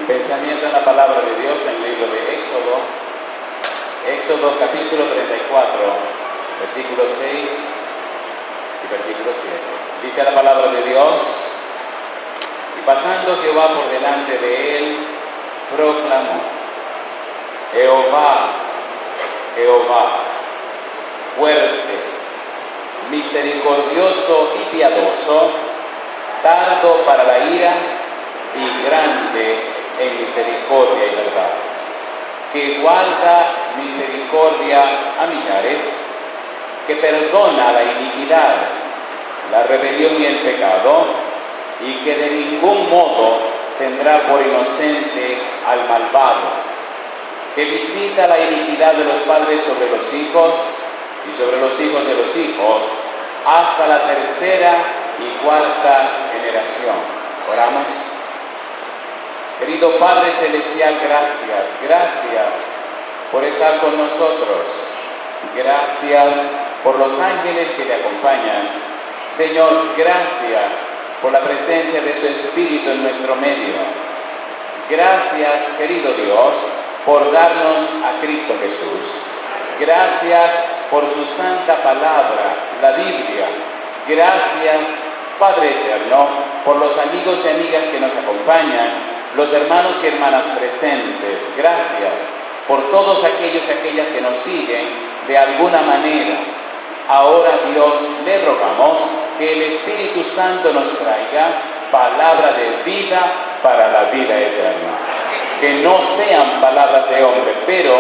Pensamiento en la palabra de Dios en el libro de Éxodo, Éxodo capítulo 34, versículo 6 y versículo 7. Dice la palabra de Dios: y pasando Jehová por delante de él, proclamó: Jehová, Jehová, fuerte, misericordioso y piadoso, tardo para la ira y grande en misericordia y verdad, que guarda misericordia a millares, que perdona la iniquidad, la rebelión y el pecado, y que de ningún modo tendrá por inocente al malvado, que visita la iniquidad de los padres sobre los hijos y sobre los hijos de los hijos, hasta la tercera y cuarta generación. Oramos. Querido Padre Celestial, gracias por estar con nosotros. Gracias por los ángeles que te acompañan. Señor, gracias por la presencia de su Espíritu en nuestro medio. Gracias, querido Dios, por darnos a Cristo Jesús. Gracias por su santa palabra, la Biblia. Gracias, Padre eterno, por los amigos y amigas que nos acompañan, los hermanos y hermanas presentes. Gracias por todos aquellos y aquellas que nos siguen de alguna manera. Ahora, Dios, le rogamos que el Espíritu Santo nos traiga palabra de vida para la vida eterna. Que no sean palabras de hombre, pero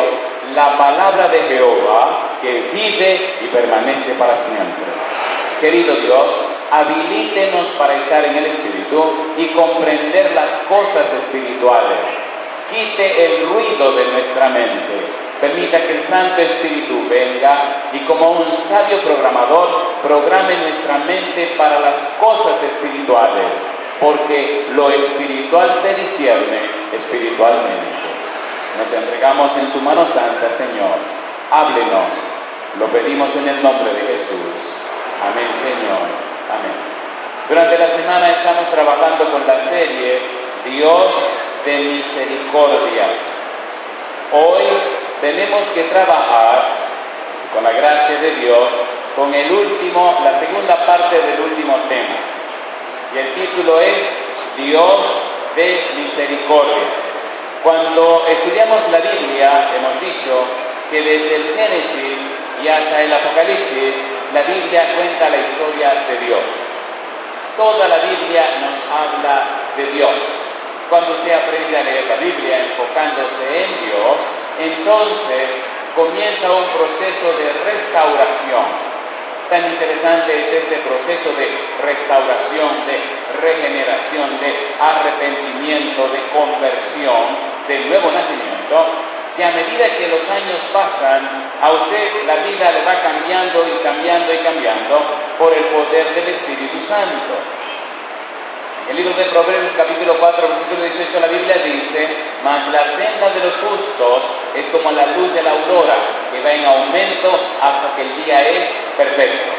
la palabra de Jehová, que vive y permanece para siempre. Querido Dios, habilítenos para estar en el Espíritu y comprender las cosas espirituales. Quite el ruido de nuestra mente. Permita que el Santo Espíritu venga y, como un sabio programador, programe nuestra mente para las cosas espirituales, porque lo espiritual se discierne espiritualmente. Nos entregamos en su mano santa, Señor. Háblenos. Lo pedimos en el nombre de Jesús. Amén, Señor. Amén. Durante la semana estamos trabajando con la serie Dios de misericordias. Hoy tenemos que trabajar, con la gracia de Dios, con la segunda parte del último tema. Y el título es Dios de misericordias. Cuando estudiamos la Biblia, hemos dicho que desde el Génesis y hasta el Apocalipsis, la Biblia cuenta la historia de Dios. Toda la Biblia nos habla de Dios. Cuando usted aprende a leer la Biblia enfocándose en Dios, entonces comienza un proceso de restauración. Tan interesante es este proceso de restauración, de regeneración, de arrepentimiento, de conversión, de nuevo nacimiento, que a medida que los años pasan, a usted la vida le va cambiando y cambiando y cambiando por el poder del Espíritu Santo. En el libro de Proverbios capítulo 4, versículo 18, la Biblia dice: mas la senda de los justos es como la luz de la aurora, que va en aumento hasta que el día es perfecto.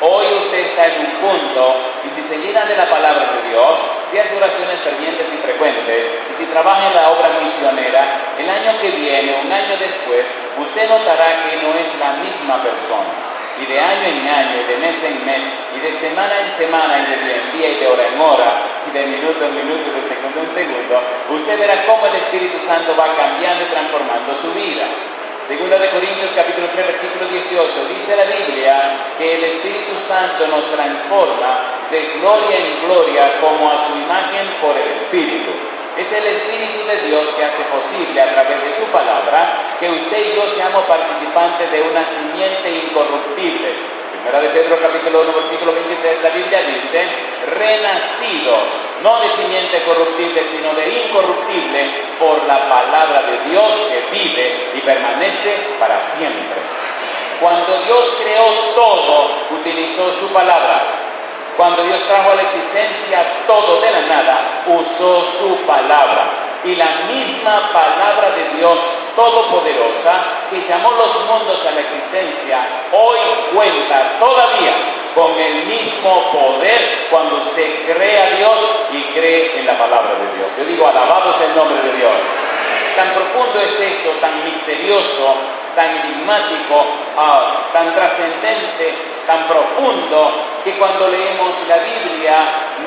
Hoy usted está en un punto, y si se llena de la palabra de Dios, si hace oraciones fervientes y frecuentes, y si trabaja en la obra misionera, el año que viene, un año después, usted notará que no es la misma persona. Y de año en año, y de mes en mes, y de semana en semana, y de día en día, y de hora en hora, y de minuto en minuto, y de segundo en segundo, usted verá cómo el Espíritu Santo va cambiando y transformando su vida. Segunda de Corintios capítulo 3 versículo 18, dice la Biblia que el Espíritu Santo nos transforma de gloria en gloria como a su imagen por el Espíritu. Es el Espíritu de Dios que hace posible a través de su palabra que usted y yo seamos participantes de una simiente incorruptible. Primera de Pedro capítulo 1 versículo 23, la Biblia dice: renacidos, no de simiente corruptible, sino de incorruptible, por la palabra de Dios que vive y permanece para siempre. Cuando Dios creó todo, utilizó su palabra. Cuando Dios trajo a la existencia todo de la nada, usó su palabra. Y la misma palabra de Dios todopoderosa que llamó los mundos a la existencia, hoy cuenta todavía con el mismo poder cuando usted cree a Dios y cree en la palabra de Dios. Yo digo, alabado es el nombre de Dios. Tan profundo es esto, tan misterioso, tan enigmático, tan trascendente, tan profundo, que cuando leemos la Biblia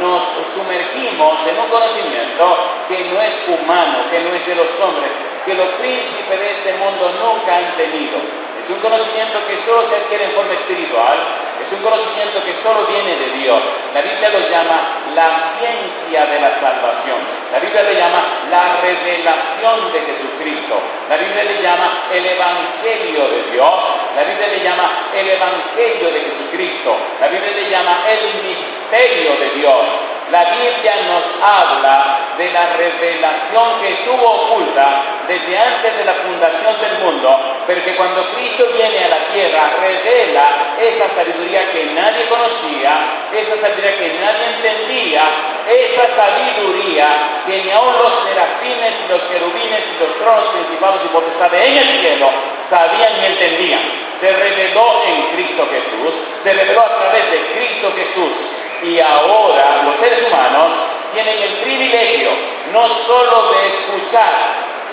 nos sumergimos en un conocimiento que no es humano, que no es de los hombres, que los príncipes de este mundo nunca han tenido. Es un conocimiento que solo se adquiere en forma espiritual, es un conocimiento que solo viene de Dios. La Biblia lo llama la ciencia de la salvación. La Biblia le llama la revelación de Jesucristo. La Biblia le llama el Evangelio de Dios. La Biblia le llama el Evangelio de Jesucristo. La Biblia le llama el misterio de Dios. La Biblia nos habla de la revelación que estuvo oculta desde antes de la fundación del mundo, pero que cuando Cristo viene a la tierra revela esa sabiduría que nadie conocía, esa sabiduría que nadie entendía, esa sabiduría que ni aun los serafines y los querubines y los tronos, principados y potestades en el cielo sabían y entendían. Se reveló en Cristo Jesús, se reveló a través de Cristo Jesús. Y ahora los seres humanos tienen el privilegio no solo de escuchar,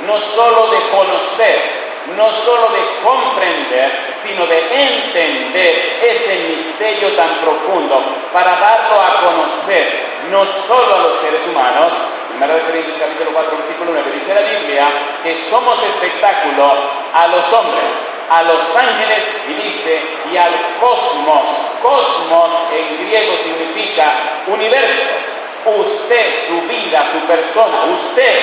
no solo de conocer, no solo de comprender, sino de entender ese misterio tan profundo para darlo a conocer no solo a los seres humanos. 1 Corintios capítulo 4 versículo 9 dice la Biblia que somos espectáculo a los hombres, a los ángeles, y dice, y al cosmos. Cosmos en griego significa universo. Usted, su vida, su persona, usted,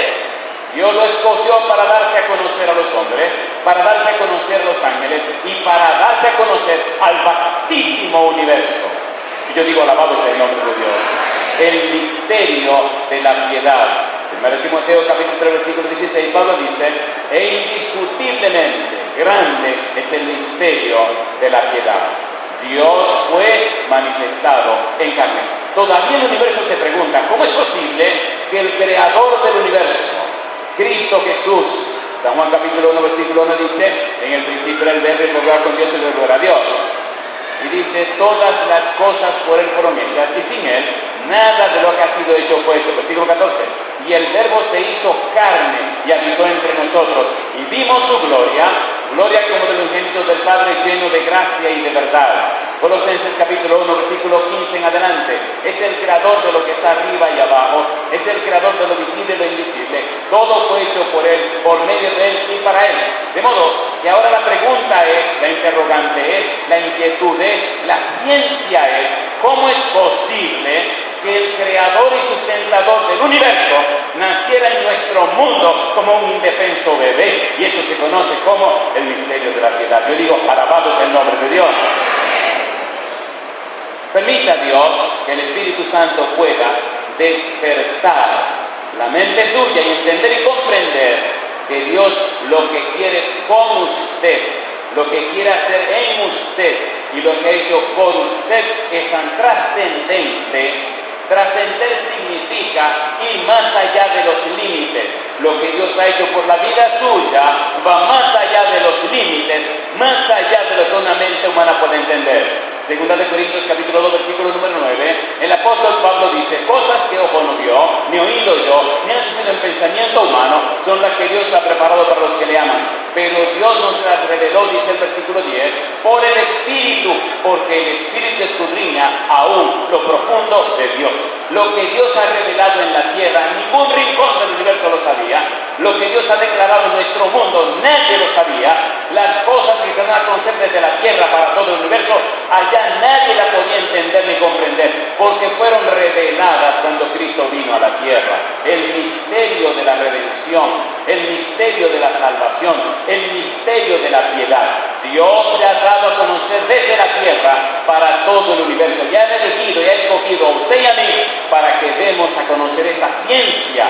Dios lo escogió para darse a conocer a los hombres, para darse a conocer a los ángeles y para darse a conocer al vastísimo universo. Y yo digo, alabado sea el nombre de Dios. El misterio de la piedad. 1 Timoteo capítulo 3 versículo 16, Pablo dice, e indiscutiblemente grande es el misterio de la piedad. Dios fue manifestado en carne. Todavía el universo se pregunta, ¿cómo es posible que el creador del universo, Cristo Jesús, San Juan capítulo 1 versículo 1 dice, en el principio era el verbo y el verbo con Dios y el verbo era Dios. Y dice, todas las cosas por él fueron hechas y sin él nada de lo que ha sido hecho fue hecho. Versículo 14. Y el verbo se hizo carne y habitó entre nosotros y vimos su gloria, gloria como de los unigénitos del Padre, lleno de gracia y de verdad. Colosenses capítulo 1 versículo 15 en adelante. Es el creador de lo que está arriba y abajo, es el creador de lo visible y lo invisible. Todo fue hecho por él, por medio de él y para él. De modo que ahora la pregunta es, la interrogante es, la inquietud es, la ciencia es, ¿cómo es posible que el creador y sustentador del universo naciera en nuestro mundo como un indefenso bebé? Y eso se conoce como el misterio de la piedad. Yo digo, alabado sea el nombre de Dios. Permita Dios que el Espíritu Santo pueda despertar la mente suya y entender y comprender que Dios lo que quiere con usted, lo que quiere hacer en usted y lo que ha hecho por usted es tan trascendente. Trascender significa ir más allá de los límites. Lo que Dios ha hecho por la vida suya va más allá de los límites, más allá de lo que una mente humana puede entender. Segunda de Corintios capítulo 2 versículo número 9, el apóstol Pablo dice, cosas que ojo no vio, ni oído yo, ni han subido en pensamiento humano, son las que Dios ha preparado para los que le aman. Pero Dios nos las reveló, dice el versículo 10, por el Espíritu, porque el Espíritu escudriña aún lo profundo de Dios. Lo que Dios ha revelado en la tierra, ningún rincón del universo lo sabía. Lo que Dios ha declarado en nuestro mundo, nadie lo sabía. Las cosas que se dan a conocer desde la tierra para todo el universo, allá nadie la podía entender ni comprender, porque fueron reveladas cuando Cristo vino a la tierra. El misterio de la redención, el misterio de la salvación, el misterio de la piedad. Dios se ha dado a conocer desde la tierra para todo el universo. Y ha elegido y ha escogido a usted y a mí para que demos a conocer esa ciencia.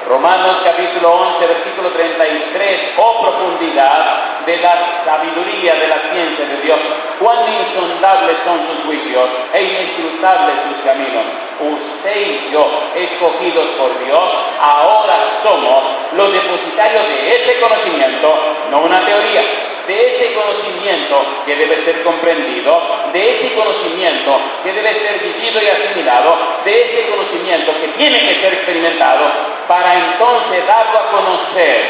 Romanos capítulo 11 versículo 33, profundidad de la sabiduría de la ciencia de Dios, cuán insondables son sus juicios e inescrutables sus caminos. Usted y yo, escogidos por Dios, ahora somos los depositarios de ese conocimiento, no una teoría, de ese conocimiento que debe ser comprendido, de ese conocimiento que debe ser vivido y asimilado, de ese conocimiento que tiene que ser experimentado, para entonces darlo a conocer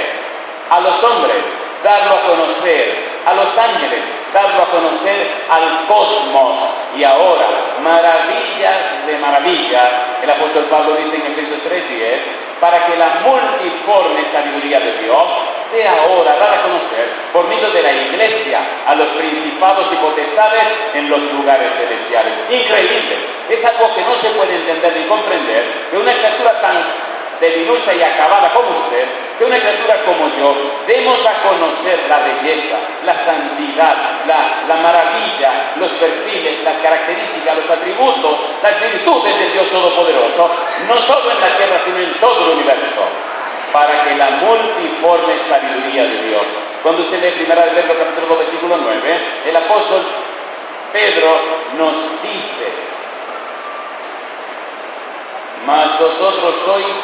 a los hombres, darlo a conocer a los ángeles, darlo a conocer al cosmos. Y ahora, maravillas de maravillas, el apóstol Pablo dice en Efesios 3:10, para que la multiforme sabiduría de Dios sea ahora dada a conocer por medio de la iglesia a los principados y potestades en los lugares celestiales. Increíble, es algo que no se puede entender ni comprender, que una criatura tan debilucha y acabada como usted, que una criatura como yo, demos a conocer la belleza, la santidad, la maravilla, los perfiles, las características, los atributos, las virtudes del Dios Todopoderoso, no solo en la tierra, sino en todo el universo, para que la multiforme sabiduría de Dios. Cuando usted lee 1 Pedro capítulo 2, versículo 9, el apóstol Pedro nos dice: mas vosotros sois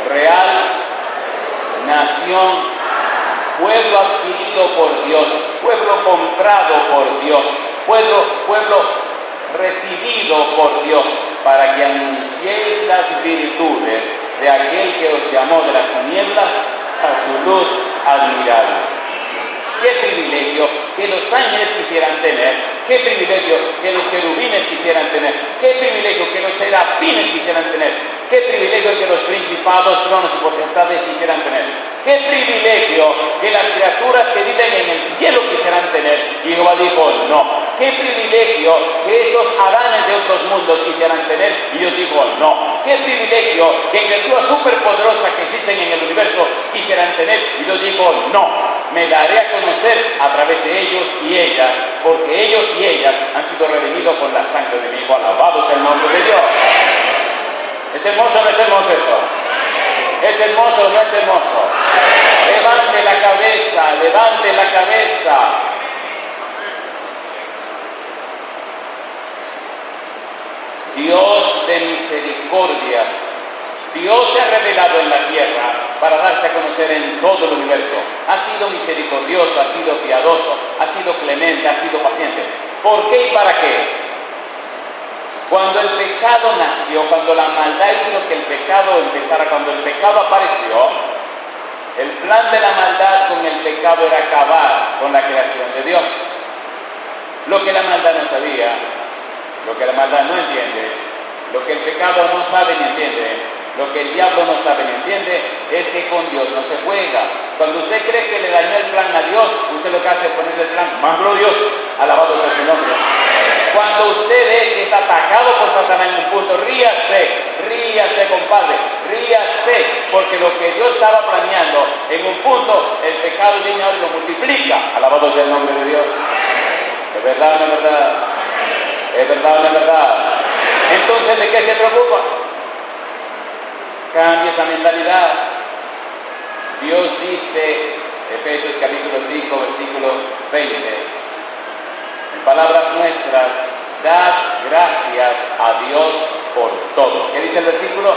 real nación, pueblo adquirido por Dios, pueblo comprado por Dios, pueblo recibido por Dios, para que anunciéis las virtudes de aquel que os llamó de las tinieblas a su luz admirable. Qué privilegio que los ángeles quisieran tener, qué privilegio que los querubines quisieran tener, qué privilegio que los serafines quisieran tener, qué privilegio que los principados, tronos y potestades quisieran tener, qué privilegio que las criaturas que viven en el cielo quisieran tener. Y Jehová dijo no. Qué privilegio que esos Adanes de otros mundos quisieran tener. Y Dios dijo no. Qué privilegio que criaturas superpoderosas que existen en el universo quisieran tener. Y Dios dijo no. Me daré a conocer a través de ellos y ellas, porque ellos y ellas han sido redimidos con la sangre de mi Hijo. Alabado sea el nombre de Dios. ¿Es hermoso o no es hermoso eso? ¿Es hermoso o no es hermoso? Levante la cabeza, levante la cabeza. Dios de misericordias. Dios se ha revelado en la tierra para darse a conocer en todo el universo. Ha sido misericordioso, ha sido piadoso, ha sido clemente, ha sido paciente. ¿Por qué y para qué? Cuando el pecado nació, cuando la maldad hizo que el pecado empezara, cuando el pecado apareció, el plan de la maldad con el pecado era acabar con la creación de Dios. Lo que la maldad no sabía, lo que la maldad no entiende, lo que el pecado no sabe ni entiende, lo que el diablo no sabe ni entiende, es que con Dios no se juega. Cuando usted cree que le dañó el plan a Dios, usted lo que hace es ponerle el plan más glorioso. Alabado sea su nombre. Cuando usted ve que es atacado por Satanás en un punto, ríase, compadre, ríase, porque lo que Dios estaba planeando en un punto, el pecado viene ahora y lo multiplica. Alabado sea el nombre de Dios. ¿Es verdad o no es verdad? ¿Es verdad o no es verdad? Entonces, ¿de qué se preocupa? Cambie esa mentalidad. Dios dice, Efesios capítulo 5, versículo 20, en palabras nuestras, dad gracias a Dios por todo. ¿Qué dice el versículo?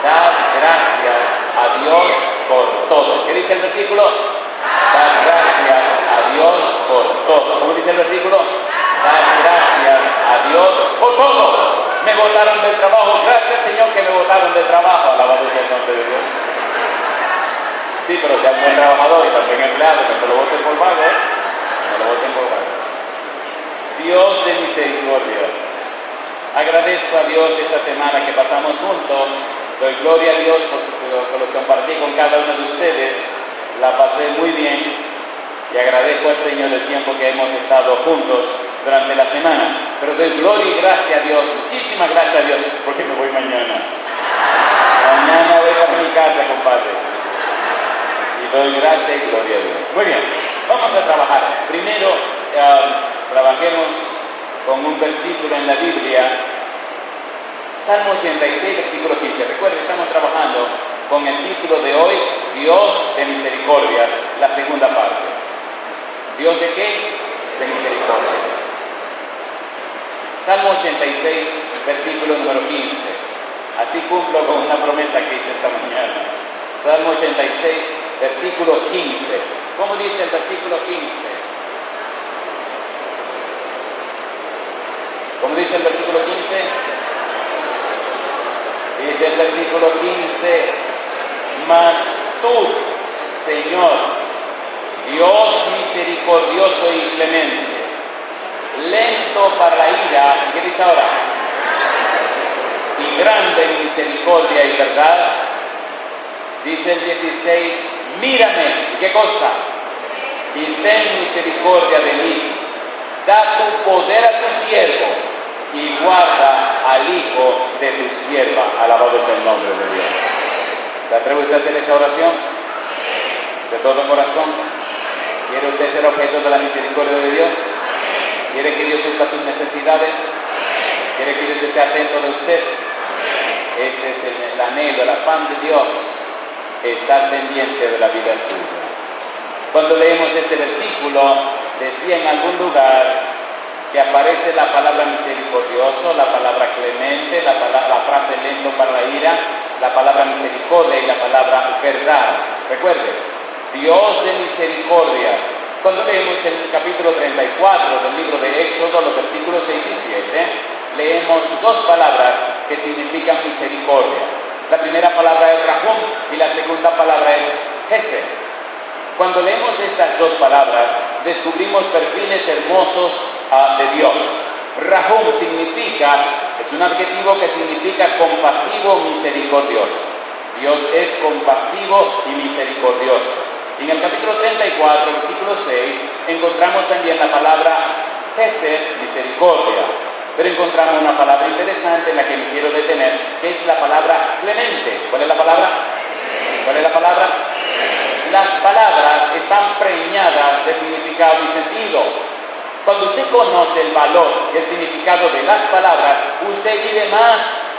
Dad gracias a Dios por todo. ¿Qué dice el versículo? Dad gracias a Dios por todo. ¿Cómo dice el versículo? Dad gracias a Dios por todo. Me botaron del trabajo. Gracias, Señor, que me botaron del trabajo. Alabado sea el nombre de Dios. Sí, pero sea un buen trabajador y sea un buen empleado, que no lo voten por vago, no lo voten por vago. Dios de misericordias. Agradezco a Dios esta semana que pasamos juntos. Doy gloria a Dios por lo que compartí con cada uno de ustedes. La pasé muy bien y agradezco al Señor el tiempo que hemos estado juntos durante la semana. Pero doy gloria y gracia a Dios, muchísimas gracias a Dios, porque me voy mañana. Mañana voy para mi casa, compadre. Y doy gracia y gloria a Dios. Muy bien, vamos a trabajar. Primero, trabajemos con un versículo en la Biblia. Salmo 86, versículo 15. Recuerden, estamos trabajando con el título de hoy, Dios de misericordias, la segunda parte. ¿Dios de qué? De misericordias. Salmo 86, versículo número 15. Así cumplo con una promesa que hice esta mañana. Salmo 86, versículo 15. ¿Cómo dice el versículo 15? ¿Cómo dice el versículo 15? Dice el versículo 15, mas tú, Señor, Dios misericordioso y clemente, lento para la ira, ¿qué dice ahora? Y grande en misericordia y verdad. Dice el 16, mírame, ¿y qué cosa? Y ten misericordia de mí. Da tu poder a tu siervo y guarda al hijo de tu sierva. Alabado sea el nombre de Dios. ¿Se atreve usted a hacer esa oración? De todo corazón. ¿Quiere usted ser objeto de la misericordia de Dios? ¿Quiere que Dios supla sus necesidades? ¿Quiere que Dios esté atento de usted? Ese es el anhelo, el afán de Dios, estar pendiente de la vida suya. Cuando leemos este versículo, decía en algún lugar que aparece la palabra misericordioso, la palabra clemente, la frase lento para la ira, la palabra misericordia y la palabra verdad. Recuerde, Dios de misericordias. Cuando leemos el capítulo 34 del libro de Éxodo, los versículos 6 y 7, leemos dos palabras que significan misericordia. La primera palabra es Rahum y la segunda palabra es Hesed. Cuando leemos estas dos palabras, descubrimos perfiles hermosos de Dios. Rahum significa, es un adjetivo que significa compasivo, misericordioso. Dios es compasivo y misericordioso. En el capítulo 34, versículo 6, encontramos también la palabra Hesed, misericordia. Pero encontramos una palabra interesante en la que me quiero detener, que es la palabra clemente. ¿Cuál es la palabra? ¿Cuál es la palabra? Las palabras están preñadas de significado y sentido. Cuando usted conoce el valor y el significado de las palabras, usted vive más.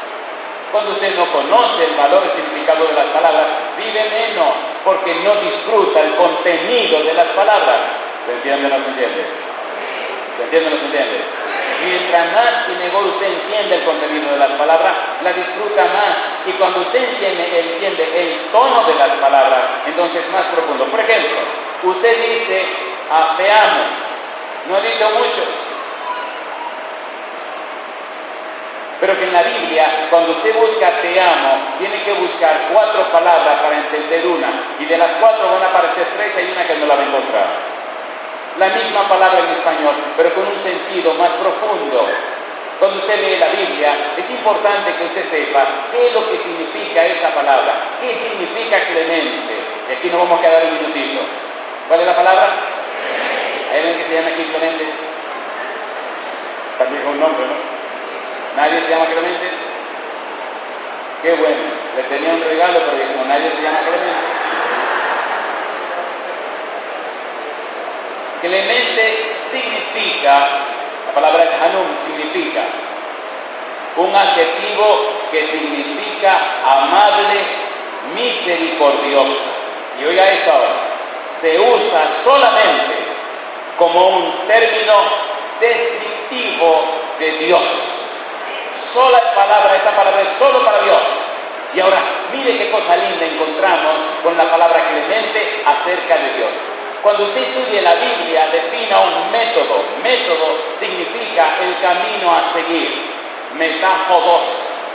Cuando usted no conoce el valor y el significado de las palabras, vive menos, porque no disfruta el contenido de las palabras. ¿Se entiende o no se entiende? ¿Se entiende o no se entiende? Mientras más y mejor usted entiende el contenido de las palabras, la disfruta más. Y cuando usted entiende el tono de las palabras, entonces es más profundo. Por ejemplo, usted dice, te amo. No he dicho mucho. Pero que en la Biblia, cuando usted busca te amo, tiene que buscar 4 palabras para entender una. Y de las 4 van a aparecer 3, hay una que no la va a encontrar. La misma palabra en español, pero con un sentido más profundo. Cuando usted lee la Biblia, es importante que usted sepa qué es lo que significa esa palabra, qué significa clemente. Y aquí nos vamos a quedar un minutito. ¿Cuál es la palabra? ¿Hay alguien que se llama aquí Clemente? También con un nombre, ¿no? ¿Nadie se llama Clemente? Qué bueno, le tenía un regalo, pero como nadie se llama Clemente. Clemente significa, la palabra es Hanum, significa un adjetivo que significa amable, misericordioso. Y oiga esto ahora, se usa solamente como un término descriptivo de Dios. Sola palabra, esa palabra es solo para Dios. Y ahora, mire qué cosa linda encontramos con la palabra clemente acerca de Dios. Cuando usted estudie la Biblia, defina un método. Método significa el camino a seguir. Metajodos,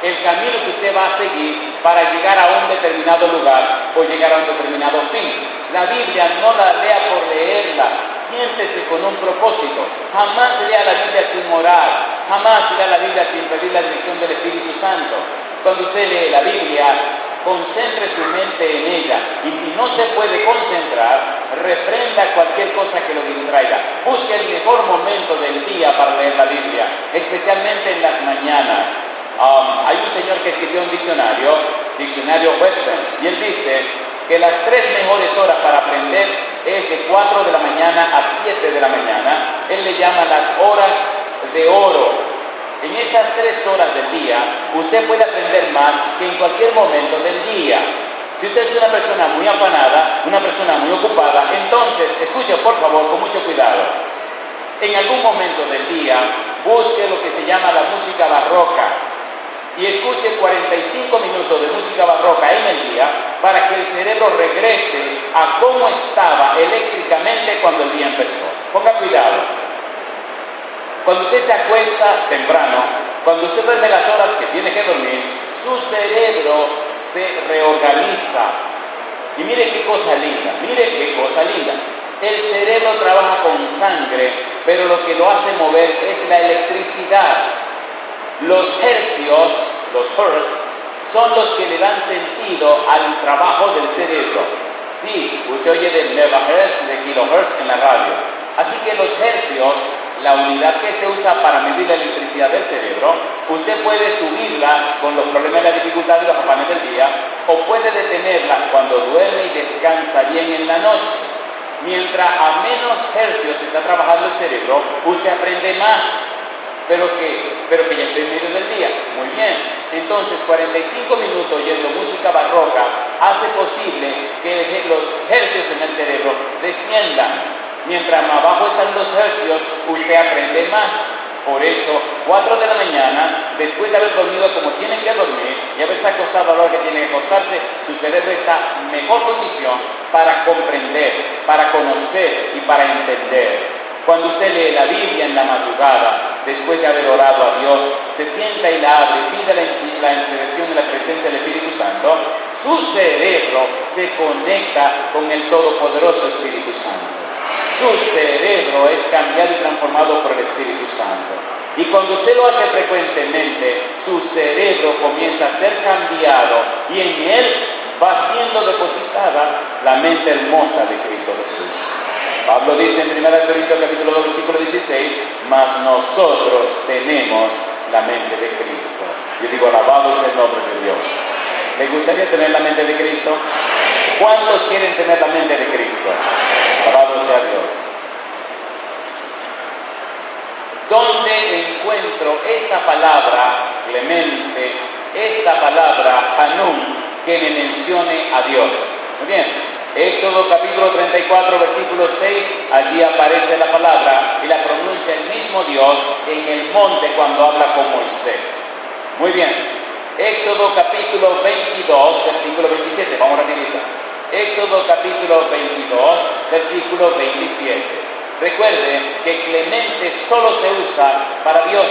el camino que usted va a seguir para llegar a un determinado lugar o llegar a un determinado fin. La Biblia no la lea por leerla, siéntese con un propósito. Jamás lea la Biblia sin orar, jamás lea la Biblia sin pedir la dirección del Espíritu Santo. Cuando usted lee la Biblia, concentre su mente en ella, y si no se puede concentrar, reprenda cualquier cosa que lo distraiga. Busque el mejor momento del día para leer la Biblia, especialmente en las mañanas. Hay un señor que escribió un diccionario Webster, y él dice que las 3 mejores horas para aprender es de 4 de la mañana a 7 de la mañana. Él le llama las horas de oro. En esas 3 horas del día, usted puede aprender más que en cualquier momento del día. Si usted es una persona muy afanada, una persona muy ocupada, entonces, escuche por favor con mucho cuidado. En algún momento del día, busque lo que se llama la música barroca y escuche 45 minutos de música barroca en el día, para que el cerebro regrese a cómo estaba eléctricamente cuando el día empezó. Ponga cuidado. Cuando usted se acuesta temprano, cuando usted duerme las horas que tiene que dormir, su cerebro se reorganiza. Y mire qué cosa linda, mire qué cosa linda. El cerebro trabaja con sangre, pero lo que lo hace mover es la electricidad. Los hercios, los hertz, son los que le dan sentido al trabajo del cerebro. Sí, usted oye de megahertz, de kilohertz en la radio. Así que los hercios, la unidad que se usa para medir la electricidad del cerebro, usted puede subirla con los problemas de la dificultad de los afanes del día, o puede detenerla cuando duerme y descansa bien en la noche. Mientras a menos hercios está trabajando el cerebro, usted aprende más, pero que ya esté en medio del día. Muy bien, entonces 45 minutos oyendo música barroca hace posible que los hercios en el cerebro desciendan. Mientras más abajo están los hercios, usted aprende más. Por eso, 4 de la mañana, después de haber dormido como tiene que dormir y haberse acostado a la hora que tiene que acostarse, su cerebro está en mejor condición para comprender, para conocer y para entender. Cuando usted lee la Biblia en la madrugada, después de haber orado a Dios, se sienta y la abre, pide la intervención de la presencia del Espíritu Santo, su cerebro se conecta con el todopoderoso Espíritu Santo. Su cerebro es cambiado y transformado por el Espíritu Santo. Y cuando usted lo hace frecuentemente, su cerebro comienza a ser cambiado y en él va siendo depositada la mente hermosa de Cristo Jesús. Pablo dice en 1 Corintios capítulo 2 versículo 16, mas nosotros tenemos la mente de Cristo. Yo digo, alabado sea el nombre de Dios. ¿Le gustaría tener la mente de Cristo? ¿Cuántos quieren tener la mente de Cristo? Alabado sea Dios. ¿Dónde encuentro esta palabra clemente, esta palabra Hanum, que me mencione a Dios? Muy bien. Éxodo capítulo 34 versículo 6, allí aparece la palabra y la pronuncia el mismo Dios en el monte cuando habla con Moisés. Muy bien. Éxodo capítulo 22 versículo 27, vamos rapidito. Éxodo capítulo 22 versículo 27. Recuerde que clemente solo se usa para Dios.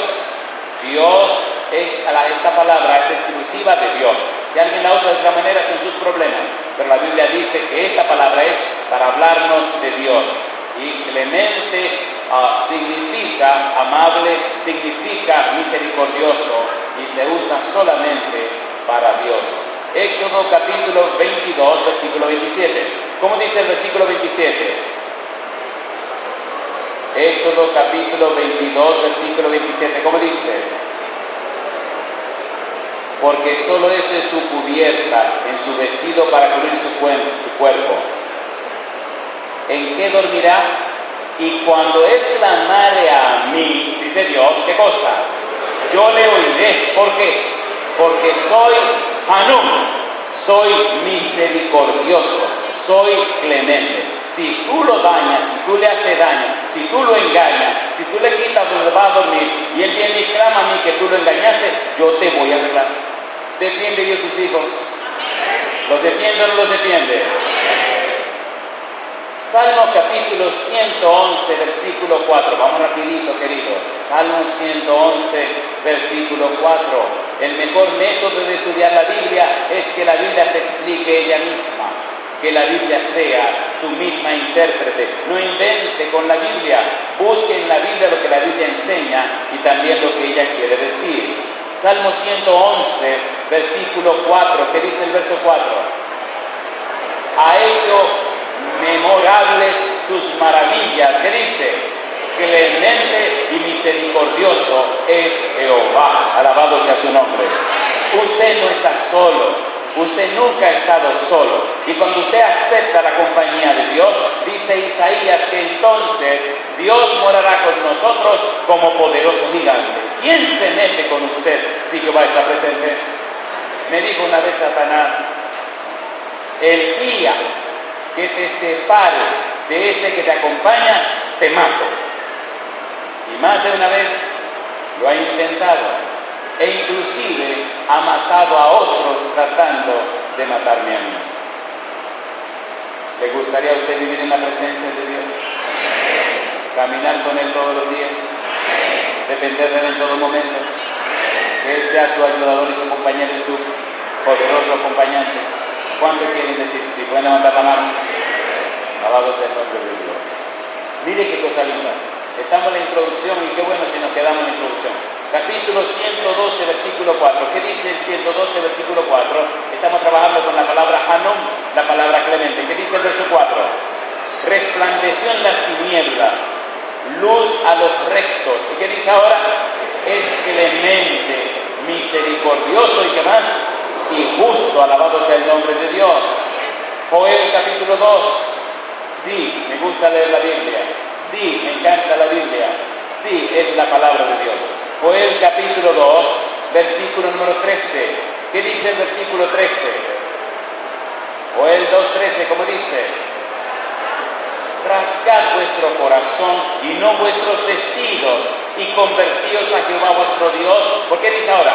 Esta palabra es exclusiva de Dios. Si alguien la usa de otra manera son sus problemas, pero la Biblia dice que esta palabra es para hablarnos de Dios. Y clemente significa amable, significa misericordioso y se usa solamente para Dios. Éxodo capítulo 22 versículo 27. ¿Cómo dice el versículo 27? Éxodo capítulo 22 versículo 27. ¿Cómo dice? Porque solo eso es su cubierta en su vestido para cubrir su cuerpo. ¿En qué dormirá? Y cuando él clamare a mí, dice Dios, ¿qué cosa? Yo le oiré. ¿Por qué? Porque soy Hanum, soy misericordioso, soy clemente. Si tú lo dañas, si tú le haces daño, si tú lo engañas, si tú le quitas donde va a dormir y él viene y clama a mí que tú lo engañaste, yo te voy a arreglar. ¿Defiende Dios sus hijos? ¿Los defiende o no los defiende? Salmo capítulo 111 versículo 4. Vamos rapidito, queridos. Salmo 111 versículo 4. El mejor método de estudiar la Biblia es que la Biblia se explique ella misma, que la Biblia sea su misma intérprete. No invente con la Biblia, busque en la Biblia lo que la Biblia enseña y también lo que ella quiere decir. Salmo 111 versículo 4, ¿qué dice el verso 4? Ha hecho memorables sus maravillas. ¿Qué dice? Clemente y misericordioso es Jehová. Alabado sea su nombre. Usted no está solo. Usted nunca ha estado solo. Y cuando usted acepta la compañía de Dios, dice Isaías que entonces Dios morará con nosotros como poderoso gigante. ¿Quién se mete con usted si Jehová está presente? Me dijo una vez Satanás, el día que te separe de ese que te acompaña, te mato. Y más de una vez lo ha intentado. E inclusive ha matado a otros tratando de matarme a mí. ¿Le gustaría a usted vivir en la presencia de Dios? Caminar con Él todos los días, depender de Él en todo momento, que Él sea su ayudador y su compañero y su poderoso acompañante. ¿Cuánto quieren decir sí? ¿Pueden levantar la mano? Alabado sea el nombre de Dios. Mire qué cosa linda. Estamos en la introducción y qué bueno si nos quedamos en la introducción. Capítulo 112, versículo 4. ¿Qué dice el 112, versículo 4? Estamos trabajando con la palabra Hanum, la palabra clemente. ¿Qué dice el verso 4? Resplandeció en las tinieblas, luz a los rectos. ¿Y qué dice ahora? Es clemente, misericordioso y qué más, y justo. Alabado sea el nombre de Dios. Joel capítulo 2. Sí, me gusta leer la Biblia. Sí, me encanta la Biblia. Sí, es la palabra de Dios. Joel capítulo 2, versículo número 13. ¿Qué dice el versículo 13? Joel 2:13, ¿cómo dice? Rasgad vuestro corazón y no vuestros vestidos, y convertíos a Jehová vuestro Dios. ¿Por qué dice ahora?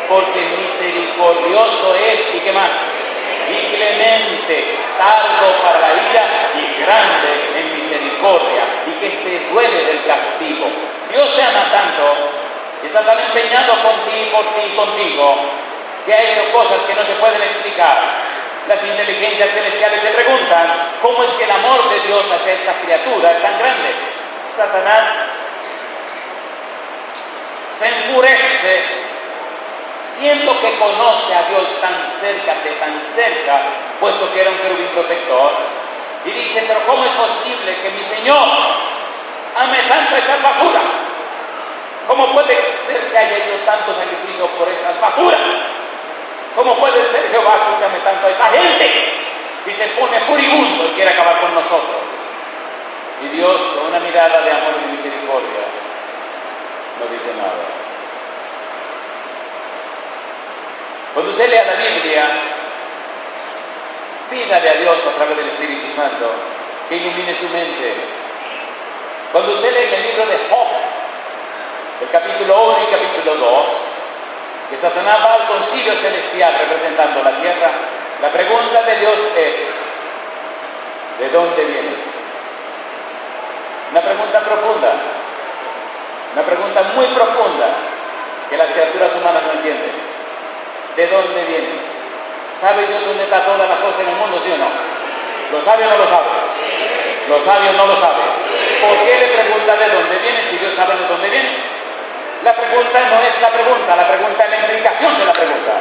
Porque misericordioso es, ¿y qué más? Y clemente, tardo para la ira y grande en misericordia, y que se duele del castigo. Dios te ama tanto y está tan empeñado contigo, por ti y contigo, que ha hecho cosas que no se pueden explicar. Las inteligencias celestiales se preguntan cómo es que el amor de Dios hacia esta criatura es tan grande. Satanás se enfurece siendo que conoce a Dios tan cerca, puesto que era un querubín protector, y dice: pero ¿cómo es posible que mi Señor ame tanto estas basuras? ¿Cómo puede ser que haya hecho tanto sacrificio por estas basuras? ¿Cómo puede ser, Jehová, que usted ame tanto a esta gente? Y se pone furibundo y quiere acabar con nosotros. Y Dios, con una mirada de amor y de misericordia, no dice nada. Cuando usted lea la Biblia, pídale a Dios a través del Espíritu Santo que ilumine su mente. Cuando usted lee el libro de Job, el capítulo 1 y capítulo 2, que Satanás va al concilio celestial representando la tierra, la pregunta de Dios es: ¿de dónde vienes? Una pregunta profunda, una pregunta muy profunda que las criaturas humanas no entienden. ¿De dónde vienes? ¿Sabe Dios dónde está toda la cosa en el mundo, sí o no? ¿Lo sabe o no lo sabe? ¿Lo sabe o no lo sabe? ¿Por qué le pregunta de dónde viene si Dios sabe de dónde viene? La pregunta no es la pregunta es la implicación de la pregunta.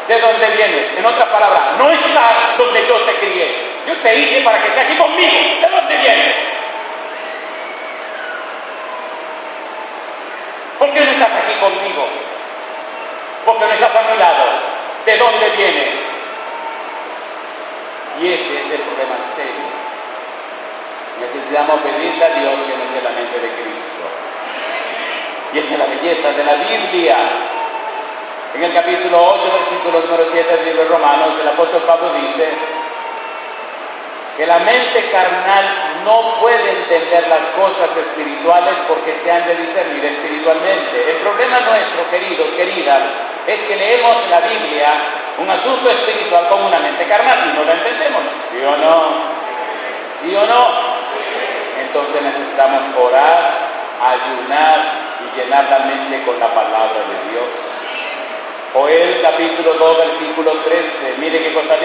¿De dónde vienes? En otras palabras, no estás donde yo te crié. Yo te hice para que estés aquí conmigo. ¿De dónde vienes? ¿Por qué no estás aquí conmigo? ¿Por qué no estás a mi lado? ¿De dónde vienes? Y ese es el problema serio. Necesitamos pedirle a Dios que nos dé la mente de Cristo. Y esa es la belleza de la Biblia. En el capítulo 8, versículo número 7 del libro de Romanos, el apóstol Pablo dice que la mente carnal no puede entender las cosas espirituales porque se han de discernir espiritualmente. El problema nuestro, queridos, queridas, es que leemos la Biblia, un asunto espiritual, como una mente carnal y no la entendemos. ¿Sí o no? ¿Sí o no? Entonces necesitamos orar, ayunar y llenar la mente con la palabra de Dios. Joel capítulo 2, versículo 13. Mire qué cosa dice.